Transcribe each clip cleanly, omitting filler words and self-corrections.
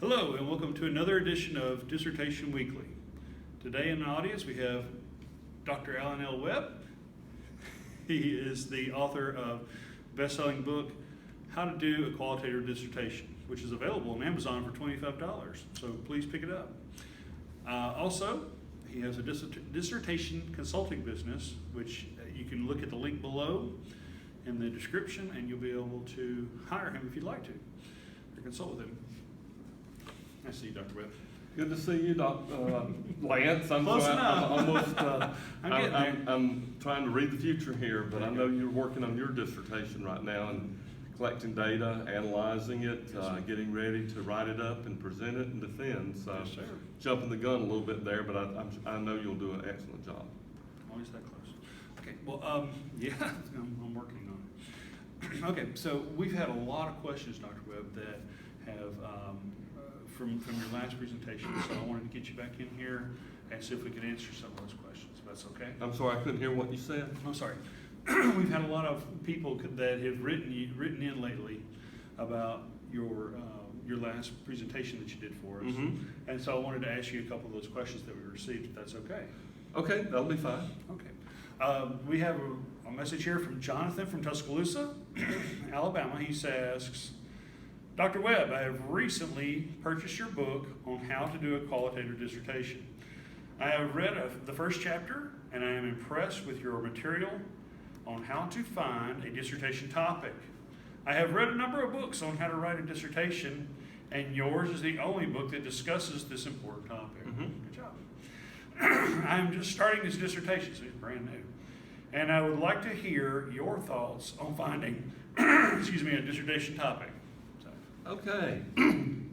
Hello and welcome to another edition of Dissertation Weekly. Today in the audience we have Dr. Alan L. Webb. He is the author of best-selling book, How to Do a Qualitative Dissertation, which is available on Amazon for $25, so please pick it up. Also, he has a dissertation consulting business, which you can look at the link below in the description and you'll be able to hire him if you'd like to, or consult with him. Nice to see you, Dr. Webb. Good to see you, Lance. I'm Close enough. I'm trying to read the future here, but I know you're working on your dissertation right now and collecting data, analyzing it, getting ready to write it up and present it and defend. So Yes, sir. jumping the gun a little bit there, but I know you'll do an excellent job. Always that close. Okay, well, yeah, I'm working on it. Okay, so we've had a lot of questions, Dr. Webb, that have from your last presentation, so I wanted to get you back in here and see if we could answer some of those questions, if that's okay. I'm sorry, I couldn't hear what you said. I'm sorry. We've had a lot of people that have written in lately about your last presentation that you did for us, and so I wanted to ask you a couple of those questions that we received, if that's okay. Okay, that'll be fine. Okay. We have a message here from Jonathan from Tuscaloosa, Alabama. He asks, Dr. Webb, I have recently purchased your book on how to do a qualitative dissertation. I have read the first chapter and I am impressed with your material on how to find a dissertation topic. I have read a number of books on how to write a dissertation, and yours is the only book that discusses this important topic. Good job. I am just starting this dissertation, so it's brand new. And I would like to hear your thoughts on finding a dissertation topic. Okay,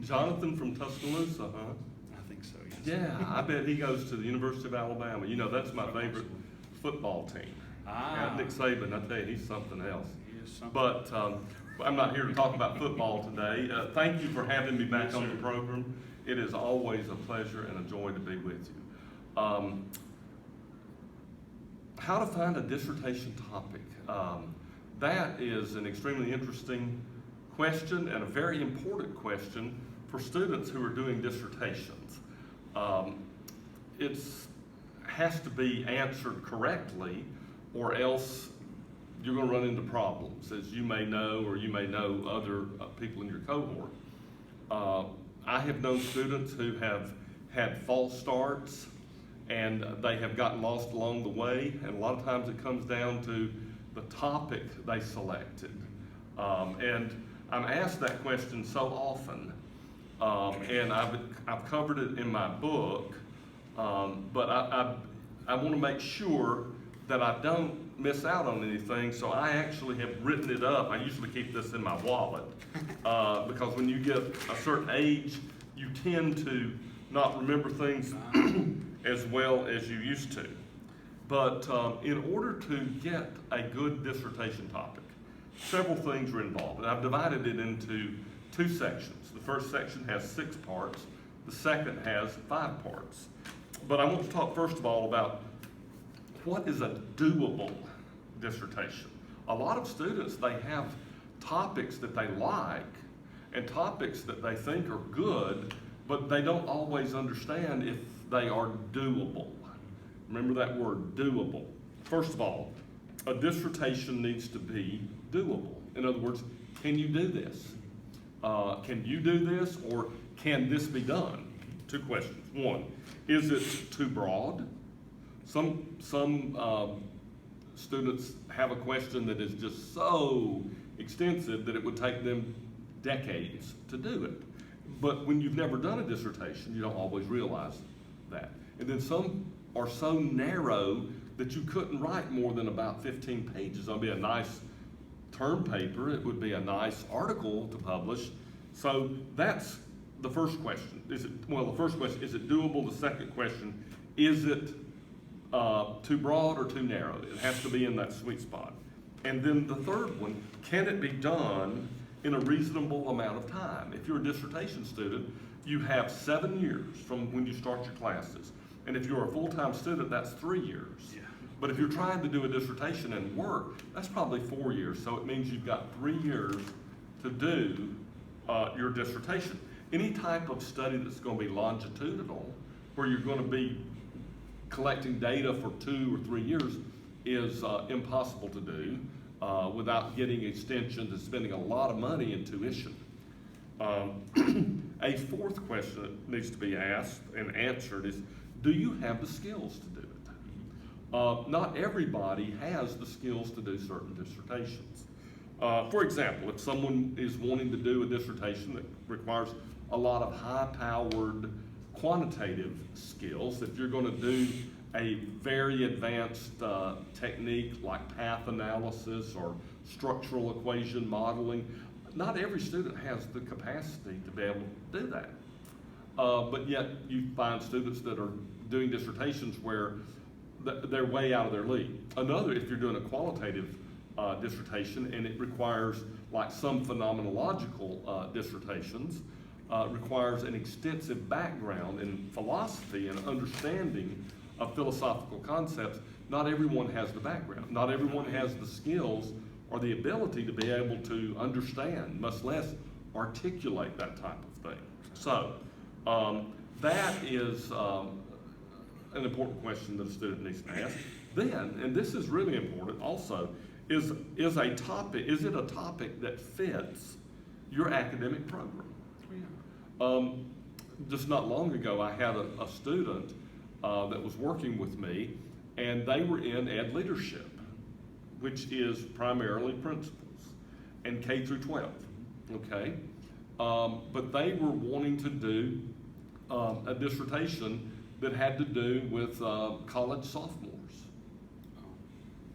Jonathan from Tuscaloosa, huh? I think so, yes. Yeah, I bet he goes to the University of Alabama. You know, that's my favorite football team. Ah. Nick Saban, I tell you, he's something else. He is something. But I'm not here to talk about football today. Thank you for having me back Yes, on sir. the program. It is always a pleasure and a joy to be with you. How to find a dissertation topic. That is an extremely interesting question and a very important question for students who are doing dissertations. It has to be answered correctly, or else you're going to run into problems, as you may know, or you may know other people in your cohort. I have known students who have had false starts and they have gotten lost along the way, and a lot of times it comes down to the topic they selected. And I'm asked that question so often, and I've covered it in my book, but I want to make sure that I don't miss out on anything, so I actually have written it up. I usually keep this in my wallet, because when you get a certain age, you tend to not remember things as well as you used to. But in order to get a good dissertation topic, several things are involved, and I've divided it into two sections. The first section has 6 parts, the second has 5 parts. But I want to talk first of all about what is a doable dissertation. A lot of students, they have topics that they like and topics that they think are good, but they don't always understand if they are doable. Remember that word, doable. First of all, a dissertation needs to be doable. In other words, can you do this? Can you do this, or can this be done? 2 questions. 1, is it too broad? Some students have a question that is just so extensive that it would take them decades to do it. But when you've never done a dissertation, you don't always realize that. And then some are so narrow that you couldn't write more than about 15 pages. That would be a nice term paper. It would be a nice article to publish. So that's the first question. The first question, is it doable? The second question, is it too broad or too narrow? It has to be in that sweet spot. And then the third one, can it be done in a reasonable amount of time? If you're a dissertation student, you have 7 years from when you start your classes. And if you're a full-time student, that's 3 years. Yeah. But if you're trying to do a dissertation and work, that's probably 4 years. So it means you've got 3 years to do your dissertation. Any type of study that's going to be longitudinal, where you're going to be collecting data for 2 or 3 years, is impossible to do without getting extensions and spending a lot of money in tuition. A fourth question that needs to be asked and answered is, do you have the skills to do it? Not everybody has the skills to do certain dissertations. For example, if someone is wanting to do a dissertation that requires a lot of high-powered quantitative skills, if you're going to do a very advanced technique like path analysis or structural equation modeling, not every student has the capacity to be able to do that. But yet you find students that are doing dissertations where they're way out of their league. Another, if you're doing a qualitative dissertation and it requires, like some phenomenological dissertations, requires an extensive background in philosophy and understanding of philosophical concepts, not everyone has the background. Not everyone has the skills or the ability to be able to understand, much less articulate that type of thing. So that is an important question that a student needs to ask. Then, and this is really important also, is it a topic that fits your academic program? Just not long ago, I had a student that was working with me, and they were in ed leadership, which is primarily principles, and K through 12, okay? But they were wanting to do a dissertation that had to do with college sophomores.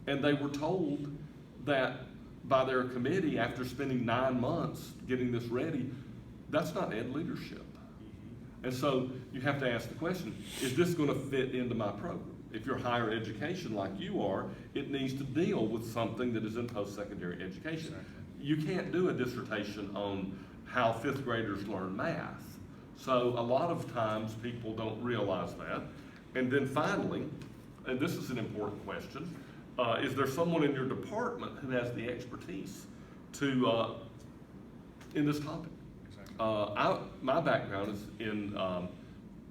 And they were told that by their committee, after spending 9 months getting this ready, that's not ed leadership. And so you have to ask the question, is this going to fit into my program? If you're higher education like you are, it needs to deal with something that is in post-secondary education. You can't do a dissertation on how 5th graders learn math. So a lot of times people don't realize that. And then finally, and this is an important question, is there someone in your department who has the expertise to in this topic? My background is in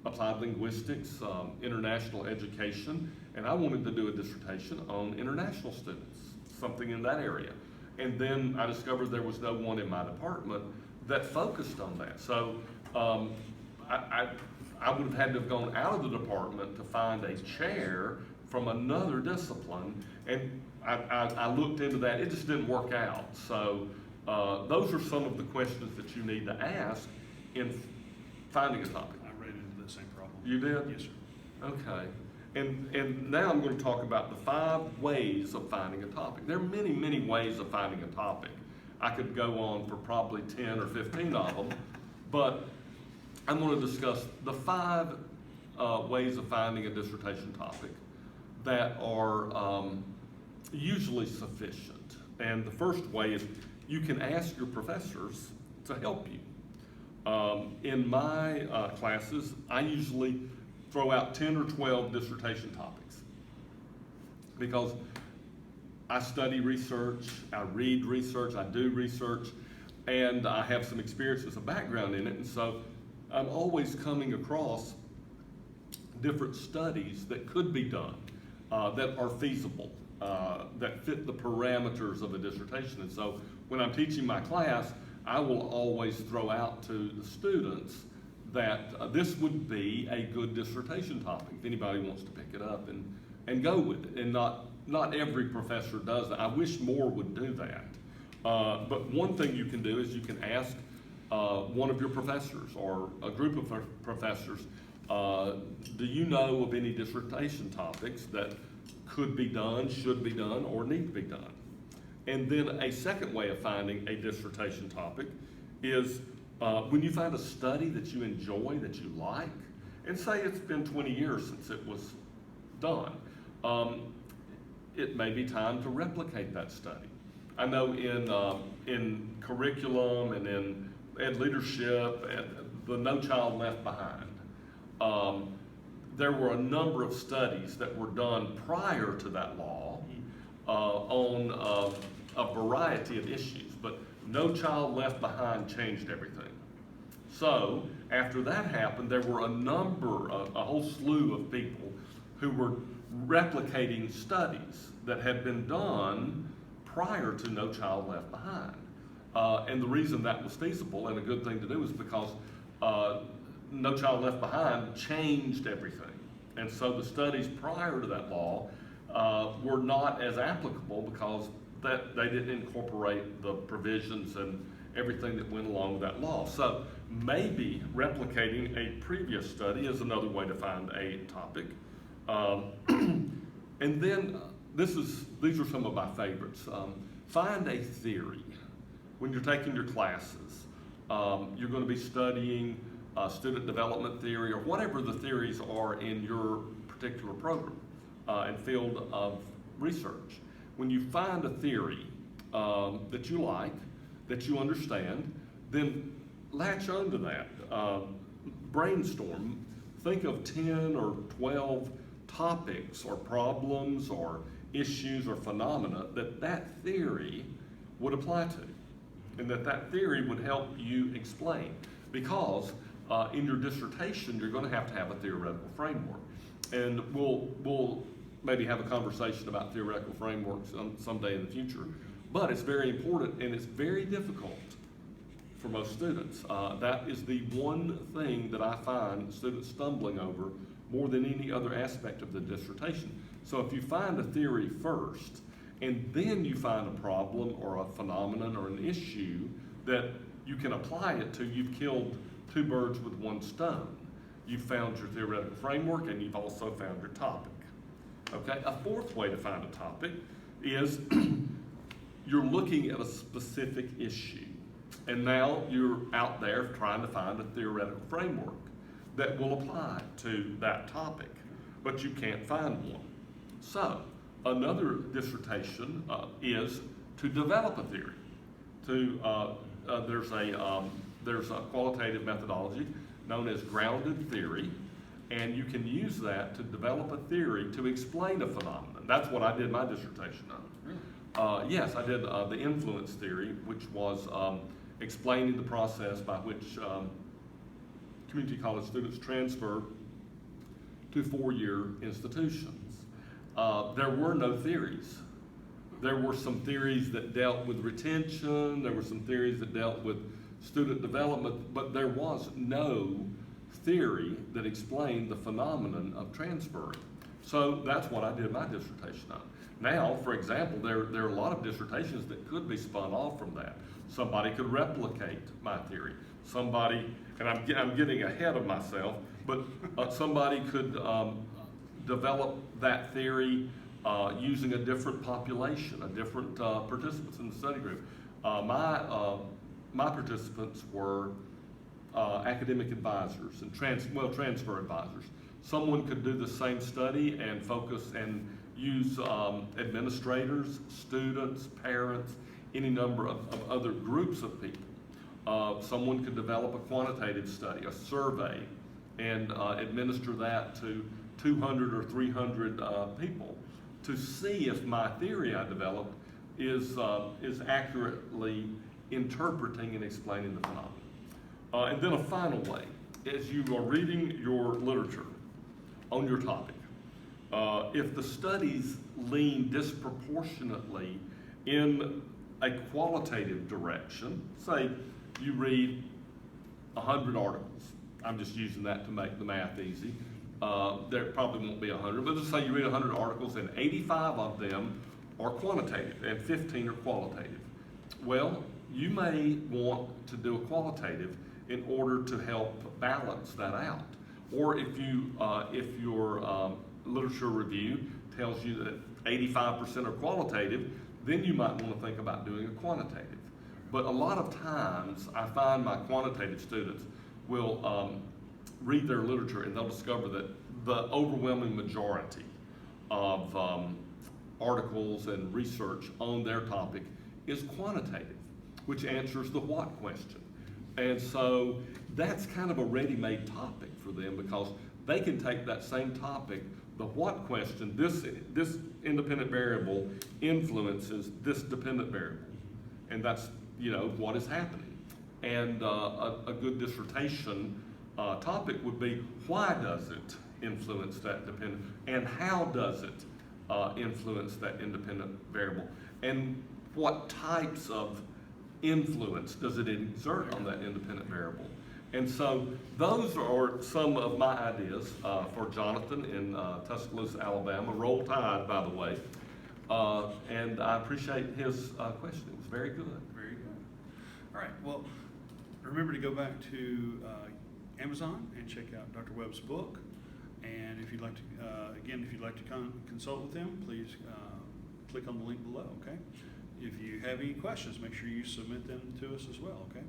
applied linguistics, international education, and I wanted to do a dissertation on international students, something in that area. And then I discovered there was no one in my department that focused on that. So I would have had to have gone out of the department to find a chair from another discipline, and I looked into that. It just didn't work out. So those are some of the questions that you need to ask in finding a topic. I ran into the same problem. You did? Yes, sir. Okay. And now I'm going to talk about the 5 ways of finding a topic. There are many, many ways of finding a topic. I could go on for probably 10 or 15 of them, but I'm going to discuss the 5 ways of finding a dissertation topic that are usually sufficient. And the first way is you can ask your professors to help you. In my classes, I usually throw out 10 or 12 dissertation topics because I study research, I read research, I do research, and I have some experience as a background in it, and so I'm always coming across different studies that could be done, that are feasible, that fit the parameters of a dissertation. And so when I'm teaching my class, I will always throw out to the students that this would be a good dissertation topic if anybody wants to pick it up and go with it. And not every professor does that. I wish more would do that. But one thing you can do is you can ask one of your professors or a group of professors, do you know of any dissertation topics that could be done, should be done, or need to be done? And then a second way of finding a dissertation topic is when you find a study that you enjoy, that you like, and say it's been 20 years since it was done, it may be time to replicate that study. I know in curriculum and in ed leadership and the No Child Left Behind, there were a number of studies that were done prior to that law on a variety of issues, but No Child Left Behind changed everything. So after that happened, there were a whole slew of people who were replicating studies that had been done prior to No Child Left Behind. And the reason that was feasible and a good thing to do is because No Child Left Behind changed everything. And so the studies prior to that law were not as applicable because they didn't incorporate the provisions and everything that went along with that law. So maybe replicating a previous study is another way to find a topic. And then these are some of my favorites. Find a theory. When you're taking your classes, you're going to be studying student development theory or whatever the theories are in your particular program and field of research. When you find a theory that you like, that you understand, then latch onto that. Brainstorm. Think of 10 or 12 topics or problems or issues or phenomena that theory would apply to, and that theory would help you explain. Because in your dissertation, you're going to have a theoretical framework. And we'll maybe have a conversation about theoretical frameworks someday in the future. But it's very important and it's very difficult for most students. That is the one thing that I find students stumbling over more than any other aspect of the dissertation. So if you find a theory first, and then you find a problem or a phenomenon or an issue that you can apply it to, you've killed two birds with one stone. You've found your theoretical framework and you've also found your topic. Okay, a fourth way to find a topic is you're looking at a specific issue. And now you're out there trying to find a theoretical framework that will apply to that topic, but you can't find one. So another dissertation is to develop a theory. There's a qualitative methodology known as grounded theory, and you can use that to develop a theory to explain a phenomenon. That's what I did my dissertation on. Yes, I did the influence theory, which was explaining the process by which community college students transfer to four-year institutions. There were no theories. There were some theories that dealt with retention, there were some theories that dealt with student development, but there was no theory that explained the phenomenon of transferring. So that's what I did my dissertation on. Now, for example, there are a lot of dissertations that could be spun off from that. Somebody could replicate my theory. Somebody, and I'm getting ahead of myself, but somebody could develop that theory using a different population, a different participants in the study group. My participants were academic advisors and transfer advisors. Someone could do the same study and focus and use administrators, students, parents, any number of other groups of people. Someone could develop a quantitative study, a survey, and administer that to 200 or 300 people to see if my theory I developed is accurately interpreting and explaining the phenomenon. And then a final way, as you are reading your literature on your topic, if the studies lean disproportionately in a qualitative direction, say you read 100 articles, I'm just using that to make the math easy, there probably won't be 100, but just say you read 100 articles and 85 of them are quantitative and 15 are qualitative. Well, you may want to do a qualitative in order to help balance that out. Or if your literature review tells you that 85% are qualitative, then you might want to think about doing a quantitative. But a lot of times I find my quantitative students will read their literature and they'll discover that the overwhelming majority of articles and research on their topic is quantitative, which answers the what question. And so that's kind of a ready-made topic for them because they can take that same topic, the what question, this independent variable influences this dependent variable. And that's, what is happening. And a good dissertation topic would be, why does it influence that dependent, and how does it influence that independent variable, and what types of influence does it exert on that independent variable? And so those are some of my ideas for Jonathan in Tuscaloosa, Alabama. Roll Tide, by the way. And I appreciate his question. It was very good. Very good. All right, well, remember to go back to Amazon and check out Dr. Webb's book. And if you'd like to, again, if you'd like to consult with him, please click on the link below, okay? If you have any questions, make sure you submit them to us as well, okay?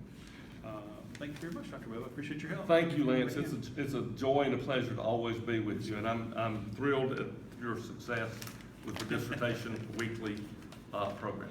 Thank you very much, Dr. Webb. I appreciate your help. Thank you, Lance. It's a joy and a pleasure to always be with you, and I'm thrilled at your success with the Dissertation Weekly program.